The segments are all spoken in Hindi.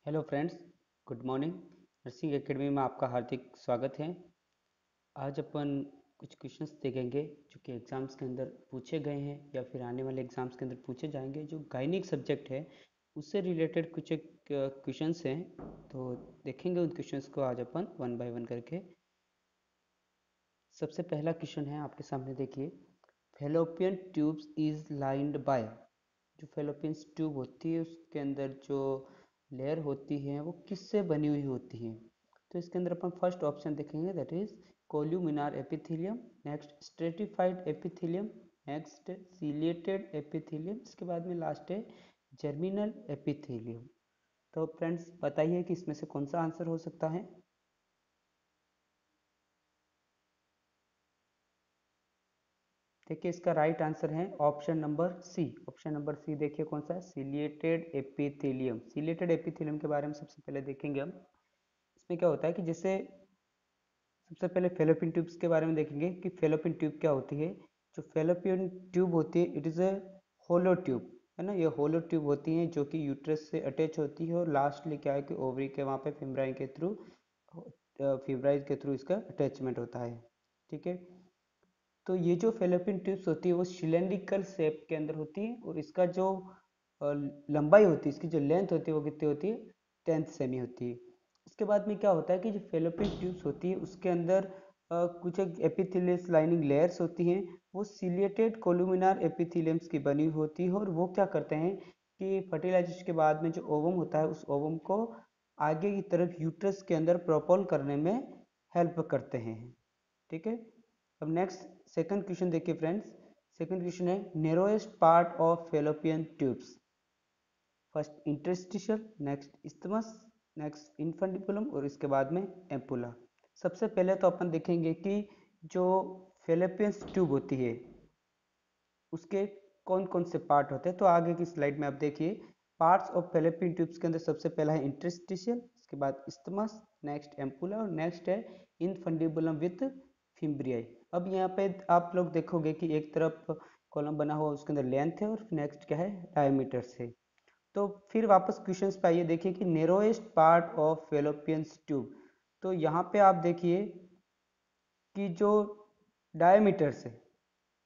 Hello friends, good morning. Nursing academy में आपका हार्दिक स्वागत है। आज अपन कुछ क्वेश्चंस देखेंगे जो कि एग्ज़ाम्स के अंदर पूछे गए हैं या फिर आने वाले एग्ज़ाम्स के अंदर पूछे जाएंगे। जो गायनिक सब्जेक्ट है उससे रिलेटेड कुछ एक क्वेश्चंस हैं, तो देखेंगे उन क्वेश्चंस को आज अपन वन बाय वन करके। सबसे पहला क्वेश्चन है आपके सामने, देखिए। Fallopian tubes is lined by. जो फेलोपियन ट्यूब होती है उसके अंदर जो लेयर होती है वो किससे बनी हुई होती है? तो इसके अंदर अपन फर्स्ट ऑप्शन देखेंगे, that is columnar epithelium, next stratified epithelium, next ciliated epithelium, इसके बाद में लास्ट है जर्मिनल एपिथेलियम। तो फ्रेंड्स बताइए कि इसमें से कौन सा आंसर हो सकता है। देखिए इसका राइट आंसर है option number C. Option number C देखिए कौन सा है, सिलिएटेड एपिथेलियम। सिलिएटेड एपिथेलियम के बारे में सबसे पहले देखेंगे हम। इसमें क्या होता है कि जैसे सबसे पहले फेलोपियन ट्यूब्स के बारे में देखेंगे कि फेलोपियन ट्यूब क्या होती है। जो फेलोपियन ट्यूब होती है it is a hollow tube, है ना। ये होलो ट्यूब होती हैं जो कि यूट्रस से अटैच होती है और लास्टली क्या है कि ओवरी के वहाँ पे फिब्राइज के थ्रू इसका अटैचमेंट होता है। ठीक है। तो ये जो फेलोपियन ट्यूब्स होती है वो सिलेंड्रिकल शेप के अंदर होती है और इसका जो लंबाई होती है, इसकी जो लेंथ होती है वो कितनी होती है, 10 सेमी होती है। इसके बाद में क्या होता है कि जो फेलोपियन ट्यूब्स होती है उसके अंदर कुछ एक एपिथेलियस लाइनिंग लेयर्स होती हैं। वो सिलिएटेड कोलुमिनार एपिथेलियम्स की बनी होती है और वो क्या करते हैं कि फर्टिलाइजेशन के बाद में जो ओवम होता है उस ओवम को आगे की तरफ यूट्रस के अंदर प्रोपोल करने में हेल्प करते हैं। ठीक है। अब नेक्स्ट सेकंड क्वेश्चन देखिए फ्रेंड्स। सेकंड क्वेश्चन है narrowest part of Fallopian tubes. First interstitial, next isthmus, next infundibulum और इसके बाद में एम्पुला। सबसे पहले तो अपन देखेंगे कि जो फेलोपियन ट्यूब होती है उसके कौन कौन से पार्ट होते हैं। तो आगे की स्लाइड में आप देखिए पार्ट्स ऑफ फेलोपियन ट्यूब्स के अंदर सबसे पहला है इंटरस्टिशियल, इसके बाद इस्थमस, नेक्स्ट एम्पुला और नेक्स्ट है इनफंडिबुलम विथ फिम्ब्रियाई। अब यहाँ पे आप लोग देखोगे कि एक तरफ कॉलम बना हुआ उसके अंदर लेंथ है और नेक्स्ट क्या है, डायमीटर से। तो फिर वापस क्वेश्चंस पे आइए, देखिए कि नेरोएस्ट पार्ट ऑफ फेलोपियन ट्यूब। तो यहाँ पे आप देखिए कि जो डायमीटर्स है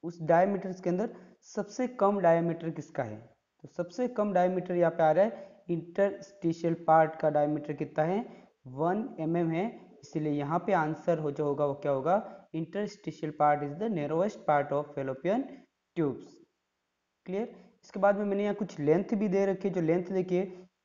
उस डायमीटर्स के अंदर सबसे कम डायमीटर किसका है। तो सबसे कम डायमीटर यहाँ पे आ रहा है इंटरस्टिशियल पार्ट का डायमीटर कितना है, 1 mm है। इसीलिए यहाँ पे आंसर हो जो होगा वो क्या होगा, interstitial part is the narrowest part of Fallopian tubes. Clear. इसके बाद में मैंने यहाँ कुछ लेंथ भी दे रखी है। जो लेंथ देखिए,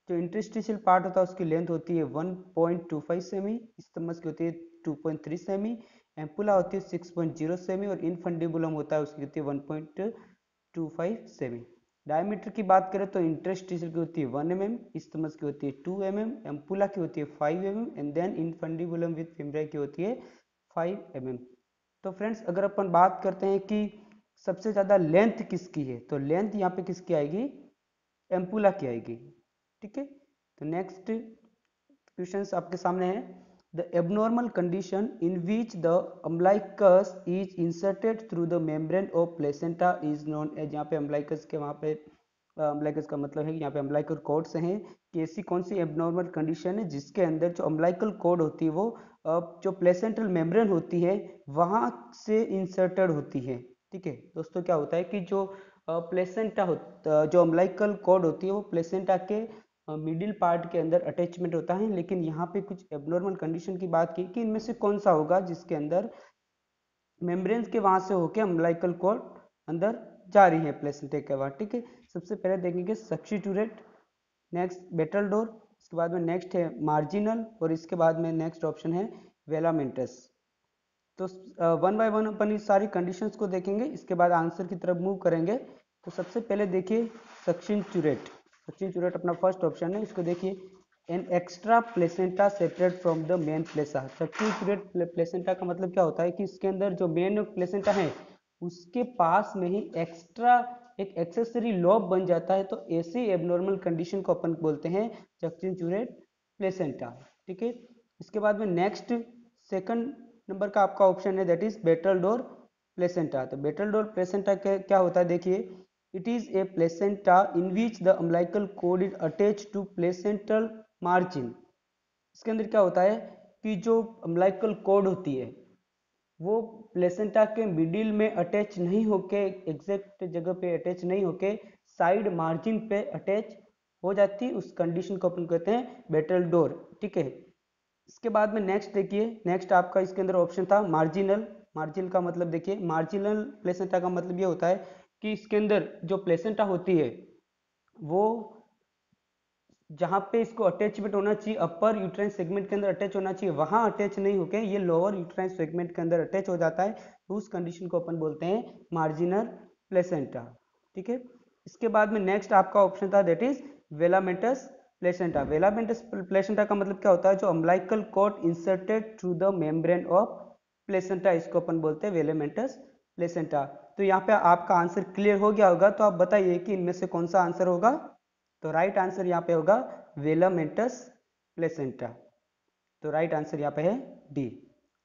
जो इंटरस्टिशियल पार्ट होता है उसकी लेंथ होती है 1.25 सेमी, इस्थमस की होती है 2.3 सेमी, एम्पुला होती है 6.0 सेमी और इनफंडिबुलम होता है उसकी होती है 1.25 सेमी। डायमीटर की बात करें तो इंटरस्टिशियल की होती है 1 mm, इस्थमस की होती है 2 mm, एम्पुला की होती है 5 mm and then infundibulum with fimbria की होती है 5 mm। तो फ्रेंड्स अगर अपन बात करते हैं कि सबसे ज़्यादा लेंथ किसकी है, तो लेंथ यहाँ पे किसकी आएगी, एम्पुला की आएगी। ठीक है। तो नेक्स्ट क्वेश्चन आपके सामने है, the abnormal condition in which the umbilicus is inserted through the membrane of placenta is known as. यहाँ पे अम्बलाइकस के वहाँ पे अम्बलाइकस का मतलब है कि यहाँ पे अम्बलाइकल कॉर्ड्स हैं कि ऐसी कौन सी एबनॉर्मल कंडीशन है जिसके अंदर जो अम्बलाइकल कॉर्ड होती है वो जो प्लेसेंटल मेम्ब्रेन होती है वहाँ से इंसर्टेड होती है। ठीक है दोस्तों, क्या होता है कि जो प्लेसेंटा जो अम्बलाइकल कॉर्ड होती है वो प्लेसेंटा के मिडिल पार्ट के अंदर अटैचमेंट होता है। लेकिन यहाँ पे कुछ एबनॉर्मल कंडीशन की बात की कि इनमें से कौन सा होगा जिसके अंदर मेम्ब्रेन्स के वहां से होकर अम्बलाइकल कॉर्ड अंदर जा रही है प्लेसेंटा के बाद। ठीक है। सबसे पहले देखेंगे सब्स्टिट्यूरेट, नेक्स्ट बेटल डोर, इसके बाद में नेक्स्ट है मार्जिनल और इसके बाद में नेक्स्ट ऑप्शन है वेलामेंटस। तो वन बाय वन अपन इस सारी कंडीशंस को देखेंगे, इसके बाद आंसर की तरफ मूव करेंगे। तो सबसे पहले देखिए सक्शन चूरेट। सक्शन चूरेट अपना फर्स्ट ऑप्शन है, इसको देखिए an extra placenta separate from the main placenta. Succenturiate placenta का मतलब क्या होता है कि इसके अंदर जो मेन प्लेसेंटा है उसके पास में ही एक्स्ट्रा एक एक्सेसरी लॉब बन जाता है। तो ऐसी एबनॉर्मल कंडीशन को अपन बोलते हैं सक्शन चूरेट प्लेसेंटा। ठीक है। इसके बाद में नेक्स्ट सेकंड नंबर का आपका ऑप्शन है दैट इज बेटल डोर प्लेसेंटा। तो बेटल डोर प्लेसेंटा क्या होता है, देखिए it is a placenta in which the umbilical cord is attach to placental margin. इसके अंदर क्या होता है कि जो अम्बिलिकल कॉर्ड होती है वो प्लेसेंटा के मिडिल में अटैच नहीं होके, एग्जैक्ट जगह पे अटैच नहीं होके साइड मार्जिन पे अटैच हो जाती है। उस कंडीशन को अपन कहते हैं बेटल डोर, ठीक है। इसके बाद में नेक्स्ट देखिए, नेक्स्ट आपका इसके अंदर ऑप्शन था मार्जिनल। मार्जिनल का मतलब देखिए, मार्जिनल प्लेसेंटा का मतलब ये होता है कि इसके अंदर जो प्लेसेंटा होती है वो जहाँ पे इसको अटैचमेंट होना चाहिए अपर यूट्राइन सेगमेंट के अंदर अटैच होना चाहिए वहां अटैच नहीं होके ये लोअर यूट्राइन सेगमेंट के अंदर अटैच हो जाता है, तो उस कंडीशन को अपन बोलते हैं मार्जिनल प्लेसेंटा, ठीक है। इसके बाद में नेक्स्ट आपका ऑप्शन था that is velamentous placenta. Velamentous placenta का मतलब क्या होता है, जो umbilical cord inserted through the membrane of placenta, इसको अपन बोलते हैं वेलामेंटस प्लेसेंटा। तो यहाँ पे आपका आंसर क्लियर हो गया होगा, तो आप बताइए कि इनमें से कौन सा आंसर होगा। तो राइट आंसर यहाँ पे होगा वेलामेंटस प्लेसेंटा। तो राइट आंसर यहाँ पे है डी।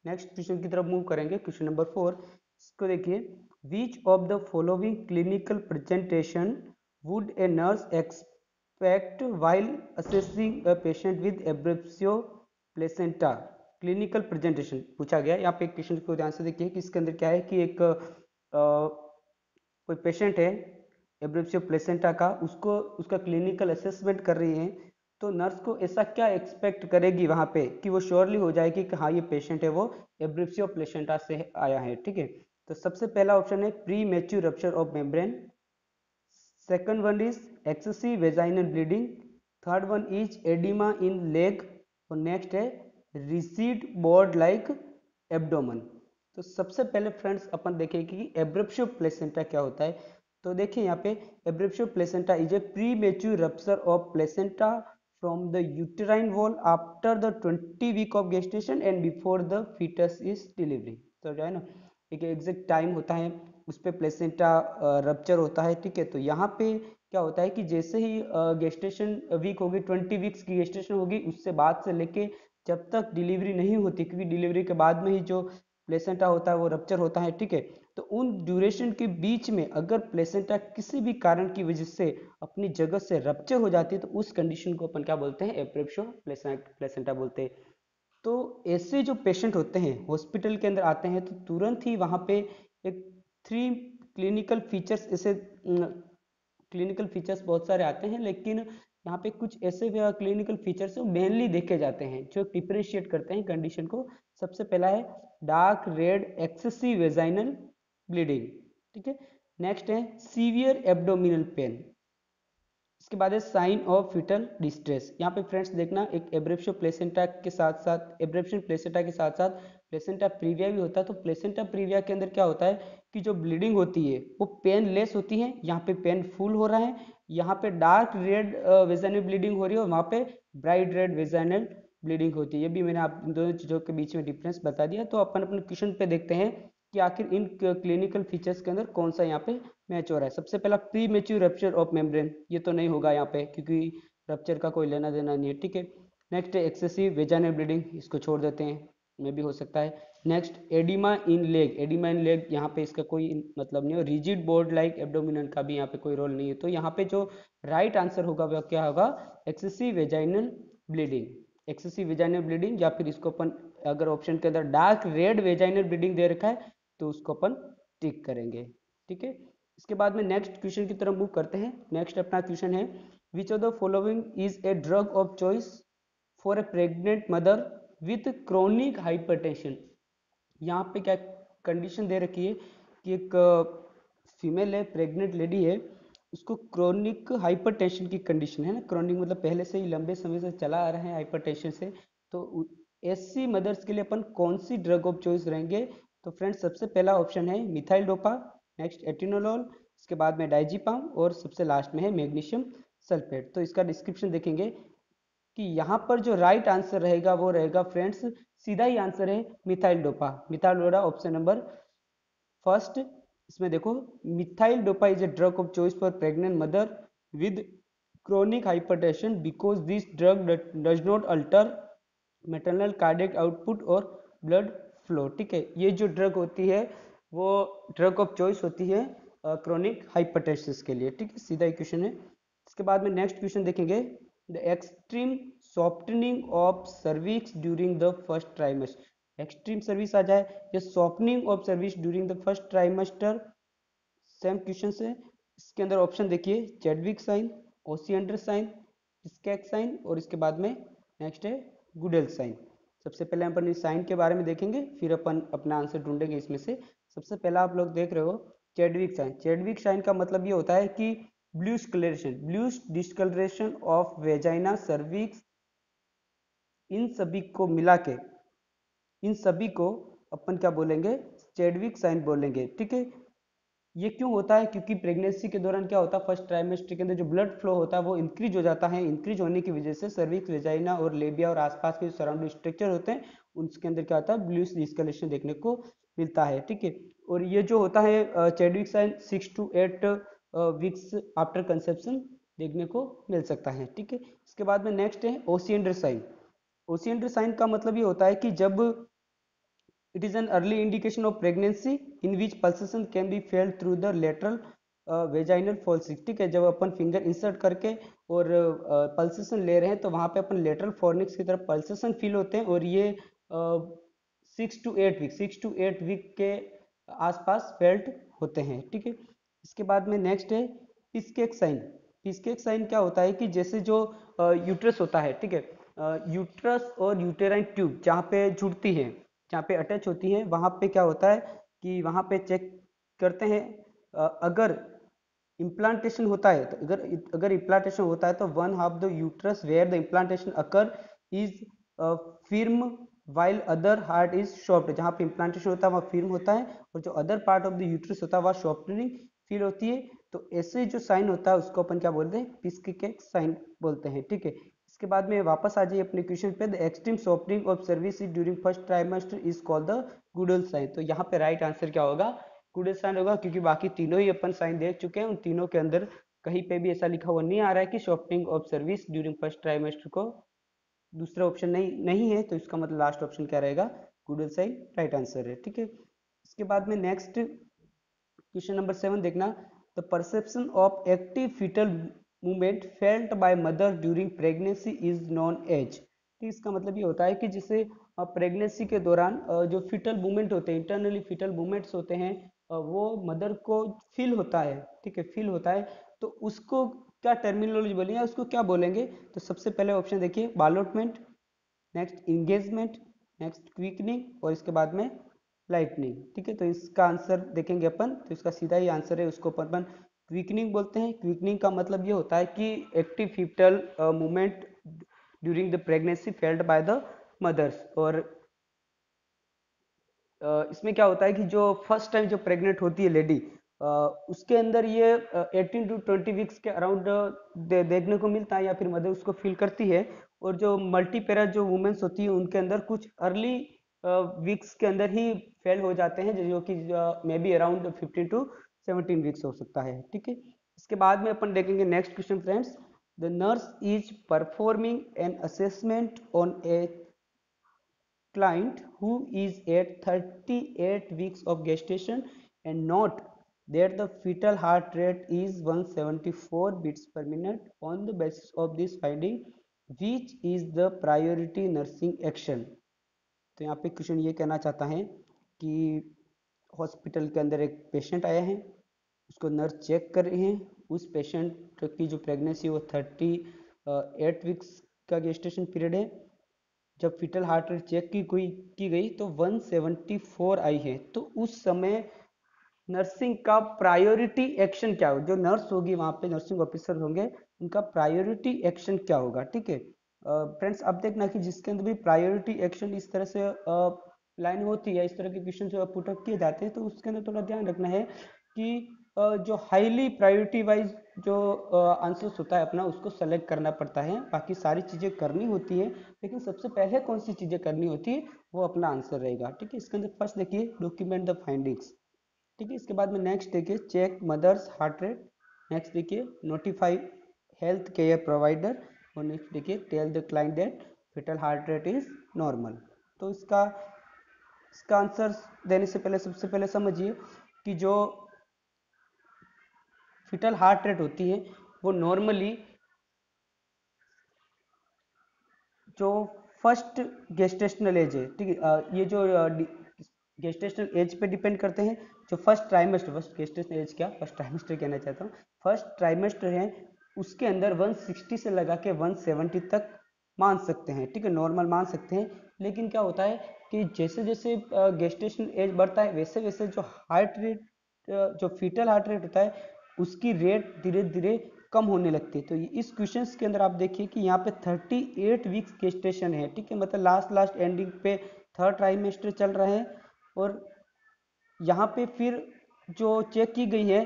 नेक्स्ट क्वेश्चन की तरफ मूव करेंगे, क्वेश्चन नंबर 4। इसको देखिए, which of the following clinical presentation would a nurse expect while assessing a patient with abruptio placenta. Clinical presentation पूछा गया यहाँ पे। क्वेश्चन को ध्यान से देखिए कि इसके अंदर क्या है कि एक कोई पेशेंट है एब्रेप्सियो प्लेसेंटा का, उसको उसका क्लिनिकल असेसमेंट कर रही है, तो नर्स को ऐसा क्या एक्सपेक्ट करेगी वहां पे कि वो श्योरली हो जाएगी कि हाँ ये पेशेंट है वो एब्रेप्सियो प्लेसेंटा से आया है, ठीक है। तो सबसे पहला ऑप्शन है pre mature rupture of membrane, second one is excessive vaginal bleeding, third one is oedema in leg, और नेक्स्ट है रिसीड बोर्ड लाइक एब्डोमन। तो सबसे पहले फ्रेंड्स अपन देखेंगे कि एब्रेप्सियो प्लेसेंटा क्या होता है। तो देखिए यहाँ पे abruptio placenta is a premature rupture of placenta from the uterine wall after the 20 week of gestation and before the fetus is delivery. तो जो है ना एक एग्जैक्ट टाइम होता है उस पर प्लेसेंटा रप्चर होता है, ठीक है। तो यहाँ पे क्या होता है कि जैसे ही गेस्टेशन वीक होगी, 20 वीक्स की गेस्टेशन होगी, उससे बाद से लेके जब तक डिलीवरी नहीं होती, क्योंकि डिलीवरी के बाद में ही जो प्लेसेंटा होता है वो रप्चर होता है, ठीक है। तो उन ड्यूरेशन के बीच में अगर प्लेसेंटा किसी भी कारण की वजह से अपनी जगह से रप्चर हो जाती है, तो उस कंडीशन को अपन क्या बोलते हैं, एब्रेप्सियो प्लेसेंटा बोलते हैं। तो ऐसे जो पेशेंट होते हैं हॉस्पिटल के अंदर आते हैं, तो तुरंत ही वहाँ पे एक 3 क्लिनिकल फीचर्स, ऐसे क्लिनिकल फीचर्स बहुत सारे आते हैं, लेकिन यहाँ पे कुछ ऐसे क्लिनिकल फीचर्स मेनली देखे जाते हैं जो डिफरेंशिएट करते हैं कंडीशन को। सबसे पहला है dark red excessive vaginal bleeding, ठीक है। नेक्स्ट है सीवियर एब्डोमिनल पेन। इसके बाद है साइन ऑफ फिटल डिस्ट्रेस। यहाँ पे फ्रेंड्स देखना, एक एब्रेप्सियो प्लेसेंटा के साथ साथ, एब्रेप्शन प्लेसेंटा के साथ साथ प्लेसेंटा प्रीविया भी होता है। तो प्लेसेंटा प्रीविया के अंदर क्या होता है कि जो ब्लीडिंग होती है वो पेन लेस होती है, यहाँ पे पेन फुल हो रहा है, यहाँ पे डार्क रेड वेजाइनल ब्लीडिंग हो रही है और वहाँ पे ब्राइट रेड वेजाइनल ब्लीडिंग होती है। ये भी मैंने आप इन दोनों चीज़ों के बीच में डिफरेंस बता दिया। तो अपन अपने क्वेश्चन पे देखते हैं कि आखिर इन क्लिनिकल फीचर्स के अंदर कौन सा यहाँ पे मैच हो रहा है। सबसे पहला pre mature rupture of membrane, ये तो नहीं होगा यहाँ पे क्योंकि रप्चर का कोई लेना देना नहीं है, ठीक है। नेक्स्ट है एक्सेसिव वेजाइनल ब्लीडिंग, इसको छोड़ देते हैं, में भी हो सकता है। नेक्स्ट एडिमा इन लेग, एडिमा इन लेग यहाँ पे इसका कोई मतलब नहीं है। रिजिड बोर्ड लाइक एब्डोमिनल का भी यहाँ पे कोई रोल नहीं है। तो यहाँ पे जो राइट आंसर होगा वह क्या होगा, excessive vaginal bleeding. Excessive vaginal bleeding, या फिर इसको अपन अगर ऑप्शन के अंदर डार्क रेड वेजाइनल ब्लीडिंग दे रखा है तो उसको अपन टिक करेंगे, ठीक है। इसके बाद में नेक्स्ट क्वेश्चन की तरफ मूव करते हैं। नेक्स्ट अपना क्वेश्चन है विच of the following is a drug of choice for a pregnant mother with chronic hypertension. यहाँ पे क्या कंडीशन दे रखी है कि एक फीमेल है, प्रेग्नेंट लेडी है, उसको क्रोनिक हाइपरटेंशन की कंडीशन है ना। क्रोनिक मतलब पहले से ही लंबे समय से चला आ रहे हैं हाइपरटेंशन से। तो ऐसी मदर्स के लिए अपन कौन सी ड्रग ऑफ चॉइस रहेंगे। तो फ्रेंड्स सबसे पहला ऑप्शन है मिथाइल डोपा, नेक्स्ट एटिनोलोल, इसके बाद में डाइजीपाम, और सबसे लास्ट में है मैग्नीशियम सल्फेट। तो इसका डिस्क्रिप्शन देखेंगे कि यहाँ पर जो राइट आंसर रहेगा वो रहेगा फ्रेंड्स, सीधा ही आंसर है methyl dopa. Methyl dopa option number first. इसमें देखो, methyl dopa is a drug of choice for pregnant mother with chronic hypertension because this drug does not alter maternal cardiac output और ब्लड फ्लो, ठीक है। ये जो ड्रग होती है वो ड्रग ऑफ चॉइस होती है क्रोनिक हाइपरटेंशन के लिए, ठीक है। सीधा इक्वेशन है। इसके बाद में नेक्स्ट क्वेश्चन देखेंगे, the extreme softening of cervix during the first trimester, extreme cervix आ जाए या softening of cervix during the first trimester, same question है। इसके अंदर ऑप्शन देखिए, Chadwick sign, Osiander sign, Piskacek sign और इसके बाद में नेक्स्ट है गुडेल साइन। सबसे पहले अपन इस साइन के बारे में देखेंगे, फिर अपन अपना आंसर ढूंढेंगे इसमें से। सबसे पहला आप लोग देख रहे हो चैडविक साइन। चैडविक साइन का मतलब ये होता है कि blue discoloration of vagina cervix, इन सभी को मिला के, इन सभी को अपन क्या बोलेंगे, चैडविक साइन बोलेंगे, ठीक है। ये क्यों होता है, क्योंकि प्रेगनेंसी के दौरान क्या होता है, फर्स्ट ट्राइमेस्टर के अंदर जो ब्लड फ्लो होता है वो इंक्रीज हो जाता है। इंक्रीज होने की वजह से सर्विक्स, वेजाइना और लेबिया और आसपास के जो सराउंडिंग स्ट्रक्चर होते हैं उसके अंदर क्या होता है, ब्लूइश डिस्कलरेशन देखने को मिलता है, ठीक है। और ये जो होता है Chadwick sign 6 to 8 weeks after conception देखने को मिल सकता है, ठीक है। इसके बाद में नेक्स्ट है ओसिएंडर साइन। ओसिएंडर साइन का मतलब ये होता है कि जब it is an early indication of pregnancy in which pulsation can be felt through the lateral vaginal forceps, ठीक है। जब अपन फिंगर इंसर्ट करके और पल्सेशन ले रहे हैं तो वहां पे अपन लेटरल फॉर्निक्स की तरफ पल्सेशन फील होते हैं, और ये 6 to 8 वीक के आसपास फेल्ट होते हैं, ठीक है। इसके बाद में नेक्स्ट है पिस्केक साइन। पिस्केक साइन क्या होता है कि जैसे जो यूट्रस होता है, ठीक है, यूट्रस और यूटेराइन ट्यूब जहाँ पे जुड़ती है, जहाँ पे अटैच होती हैं, वहाँ पे क्या होता है कि वहाँ पे चेक करते हैं अगर इम्प्लांटेशन होता है, तो अगर इम्प्लांटेशन होता है तो one half the uterus where the implantation occur is firm while other हार्ट इज सॉफ्ट। जहाँ पे इम्प्लांटेशन होता है वहाँ फिर्म होता है, और जो other part of the uterus होता है वहाँ सॉफ्टनिंग फील होती है। तो ऐसे जो साइन होता है उसको अपन क्या बोलते हैं, पिस्केक साइन बोलते हैं, ठीक है। इसके बाद में वापस आ जाइए अपने क्वेश्चन पे, the extreme softening of cervix during first trimester is called the Goodell sign. तो यहाँ पे राइट आंसर क्या होगा, गुडल साइन होगा, क्योंकि बाकी तीनों ही अपन साइन देख चुके हैं। उन तीनों के अंदर कहीं पे भी ऐसा लिखा हुआ नहीं आ रहा है कि softening of cervix during first trimester को दूसरा ऑप्शन नहीं है, तो इसका मतलब लास्ट ऑप्शन क्या रहेगा, गुडल साइन राइट आंसर है, ठीक है। इसके बाद में नेक्स्ट क्वेश्चन नंबर 7 देखना, the perception of active fetal movement felt by mother during pregnancy is known as. तो इसका मतलब ये होता है कि जैसे प्रेगनेंसी के दौरान जो फीटल मूवमेंट होते हैं, इंटरनली फीटल मूवमेंट्स होते हैं, वो मदर को फील होता है, ठीक है, फील होता है। तो उसको क्या टर्मिनोलॉजी बोलेंगे, उसको क्या बोलेंगे। तो सबसे पहले ऑप्शन देखिए, बालोटमेंट, नेक्स्ट इंगेजमेंट, नेक्स्ट क्विकनिंग और इसके बाद में लाइटनिंग, ठीक है। तो इसका आंसर देखेंगे अपन, तो इसका सीधा ही आंसर है, उसको अपन क्विकनिंग बोलते हैं। क्विकनिंग का मतलब ये होता है कि active fetal movement during the pregnancy felt by the mothers. और इसमें क्या होता है कि जो फर्स्ट टाइम जो प्रेग्नेंट होती है लेडी, उसके अंदर ये 18 to 20 वीक्स के अराउंड देखने को मिलता है, या फिर मदर उसको फील करती है। और जो मल्टीपेरा जो वुमेन्स होती है उनके अंदर कुछ अर्ली वीक्स के अंदर ही फेल हो जाते हैं, जो कि may be around 15 to 17 weeks हो सकता है, ठीक है। इसके बाद में अपन देखेंगे next question friends, the nurse is performing an assessment on A client who is at 38 weeks of gestation and note that the fetal heart rate is 174 beats per minute. On the basis of this finding, which is the priority nursing action? तो यहाँ पे क्वेश्चन ये कहना चाहता है कि हॉस्पिटल के अंदर एक पेशेंट आया है, उसको नर्स चेक कर रही है। उस पेशेंट की जो प्रेगनेंसी वो 38 वीक्स का गेस्टेशन पीरियड है। जब फीटल हार्ट रेट चेक की गई तो 174 आई है। तो उस समय नर्सिंग का प्रायोरिटी एक्शन क्या हो, जो नर्स होगी वहां पे, नर्सिंग ऑफिसर होंगे, उनका प्रायोरिटी एक्शन क्या होगा, ठीक है। फ्रेंड्स अब देखना कि जिसके अंदर भी प्रायोरिटी एक्शन इस तरह से लाइन होती है, इस तरह के क्वेश्चन जो पुटअप किए जाते हैं, तो उसके अंदर थोड़ा ध्यान रखना है कि जो हाईली प्रायोरिटी वाइज जो आंसर्स होता है अपना, उसको सेलेक्ट करना पड़ता है। बाकी सारी चीज़ें करनी होती है, लेकिन सबसे पहले कौन सी चीज़ें करनी होती है वो अपना आंसर रहेगा, ठीक है। इसके अंदर फर्स्ट देखिए, डॉक्यूमेंट द फाइंडिंग्स, ठीक है। इसके बाद में नेक्स्ट देखिए, check mothers heart rate. Next देखिए, नोटिफाई हेल्थ केयर प्रोवाइडर। और नेक्स्ट देखिए, tell the client that fetal heart rate is normal. तो इसका आंसर देने से पहले सबसे पहले समझिए कि जो फिटल हार्ट रेट होती है वो नॉर्मली जो फर्स्ट गेस्टेशनल एज है, ठीक है, ये जो गेस्टेशनल एज पे डिपेंड करते हैं। जो first trimester, first gestational age क्या, फर्स्ट ट्राइमेस्टर कहना चाहता हूँ, फर्स्ट ट्राइमेस्टर है उसके अंदर 160 से लगा के 170 तक मान सकते हैं, ठीक है, नॉर्मल मान सकते हैं। लेकिन क्या होता है कि जैसे जैसे गेस्टेशनल एज बढ़ता है वैसे वैसे जो हार्ट रेट, जो फीटल हार्ट रेट होता है उसकी रेट धीरे धीरे कम होने लगती है। तो इस क्वेश्चन के अंदर आप देखिए कि यहाँ पे 38 वीक्स गेस्टेशन है, ठीक है, मतलब लास्ट लास्ट एंडिंग पे थर्ड ट्राइमेस्टर चल रहा है। और यहाँ पे फिर जो चेक की गई है,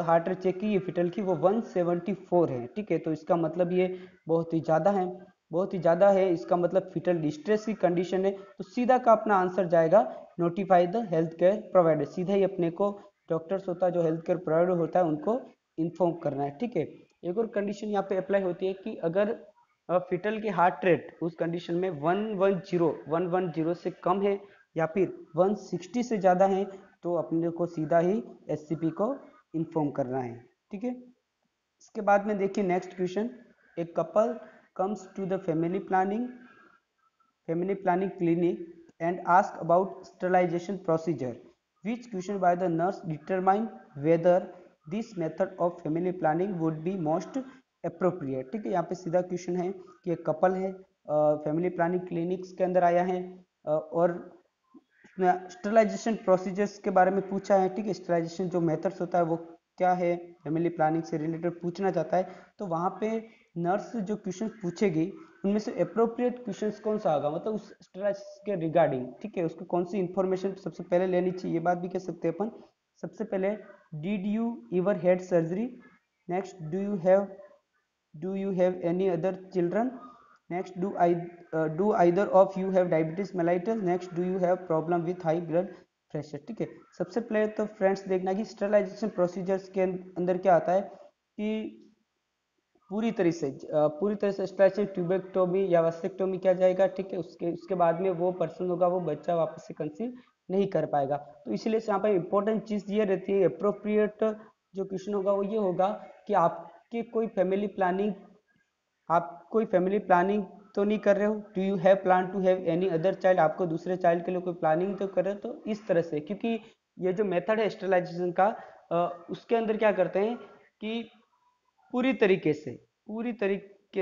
हार्ट रेट चेक की है फिटल की, वो 174 है, ठीक है। तो इसका मतलब ये बहुत ही ज़्यादा है, बहुत ही ज़्यादा है, इसका मतलब फिटल डिस्ट्रेस की कंडीशन है। तो सीधा का अपना आंसर जाएगा notify the health care provider, सीधा ही अपने को डॉक्टर्स होता है जो हेल्थ केयर प्रोवाइडर होता है उनको इन्फॉर्म करना है, ठीक है। एक और कंडीशन यहाँ पे अप्लाई होती है कि अगर फिटल की हार्ट रेट उस कंडीशन में 110 से कम है या फिर 160 से ज़्यादा है तो अपने को सीधा ही एससीपी को इन्फॉर्म करना है, ठीक है। इसके बाद में देखिए next question, a couple comes to the family planning clinic and ask about sterilization procedure. Which question by the nurse determine whether this method of family planning would be most appropriate, ठीक है। यहाँ पे सीधा क्वेश्चन है कि एक कपल है, फैमिली प्लानिंग क्लिनिक्स के अंदर आया है, और स्टरलाइजेशन प्रोसीजर्स के बारे में पूछा है, ठीक है। स्टरलाइजेशन जो मेथड्स होता है वो क्या है, फैमिली प्लानिंग से रिलेटेड पूछना चाहता है। तो वहाँ पे नर्स जो क्वेश्चन पूछेगी उनमें से अप्रोप्रिएट क्वेश्चन कौन सा होगा, मतलब उस स्टरलाइजेशन के रिगार्डिंग, ठीक है, उसको कौन सी इंफॉर्मेशन सबसे पहले लेनी चाहिए, ये बात भी कह सकते हैं अपन। सबसे पहले, did you ever had surgery, next do you have any other children, next do either of you have diabetes mellitus, next do you have problem with high blood pressure, ठीक है। सबसे पहले तो फ्रेंड्स देखना कि स्टरलाइजेशन प्रोसीजर्स के अंदर क्या आता है कि पूरी तरह से स्टरलाइजेशन ट्यूबेक्टोमी या वैसेक्टोमी किया जाएगा, ठीक है। उसके बाद में वो पर्सन होगा वो बच्चा वापस से कंसीव नहीं कर पाएगा। तो इसलिए यहाँ पर इंपॉर्टेंट चीज़ ये रहती है, अप्रोप्रिएट जो क्वेश्चन होगा वो ये होगा कि आपके कोई फैमिली प्लानिंग, आप कोई फैमिली प्लानिंग तो नहीं कर रहे हो, do you have plan to have any other child, आपको दूसरे चाइल्ड के लिए कोई प्लानिंग तो कर रहे हो। तो इस तरह से, क्योंकि ये जो मेथड है स्टरलाइजेशन का, उसके अंदर क्या करते हैं कि पूरी तरीके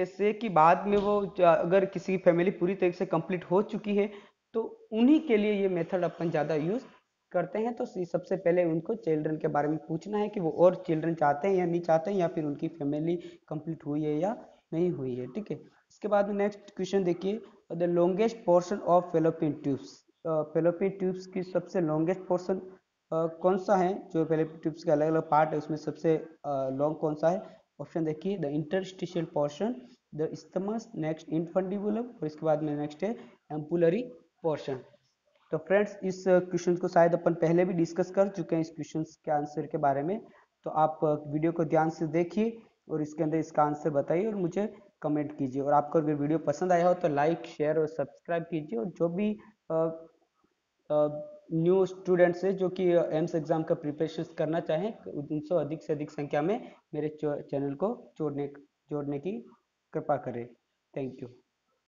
से कि बाद में वो अगर किसी की फैमिली पूरी तरीके से कंप्लीट हो चुकी है तो उन्हीं के लिए ये मेथड अपन ज़्यादा यूज करते हैं। तो सबसे पहले उनको चिल्ड्रन के बारे में पूछना है कि वो और चिल्ड्रन चाहते हैं या नहीं चाहते हैं, या फिर उनकी फैमिली कंप्लीट हुई है या नहीं हुई है, ठीक है। इसके बाद में नेक्स्ट क्वेश्चन देखिए, the longest portion of Fallopian tubes, fallopian tubes की सबसे लॉन्गेस्ट पोर्शन कौन सा है, जो फेलोपियन ट्यूब्स के अलग अलग पार्ट है उसमें सबसे लॉन्ग कौन सा है। ऑप्शन देखिए, the interstitial portion, the isthmus, next infundibulum, और इसके बाद में नेक्स्ट है एम्पुलरी पोर्शन। तो फ्रेंड्स इस क्वेश्चन को शायद अपन पहले भी डिस्कस कर चुके हैं इस क्वेश्चन के आंसर के बारे में। तो आप वीडियो को ध्यान से देखिए और इसके अंदर इसका आंसर बताइए और मुझे कमेंट कीजिए। और आपको अगर वीडियो पसंद आया हो तो लाइक, शेयर और सब्सक्राइब कीजिए। और जो भी न्यू स्टूडेंट्स है जो कि एम्स एग्जाम का प्रिपरेशन करना चाहें, उनसे अधिक से अधिक संख्या में मेरे चैनल को जोड़ने की कृपा करें। Thank you.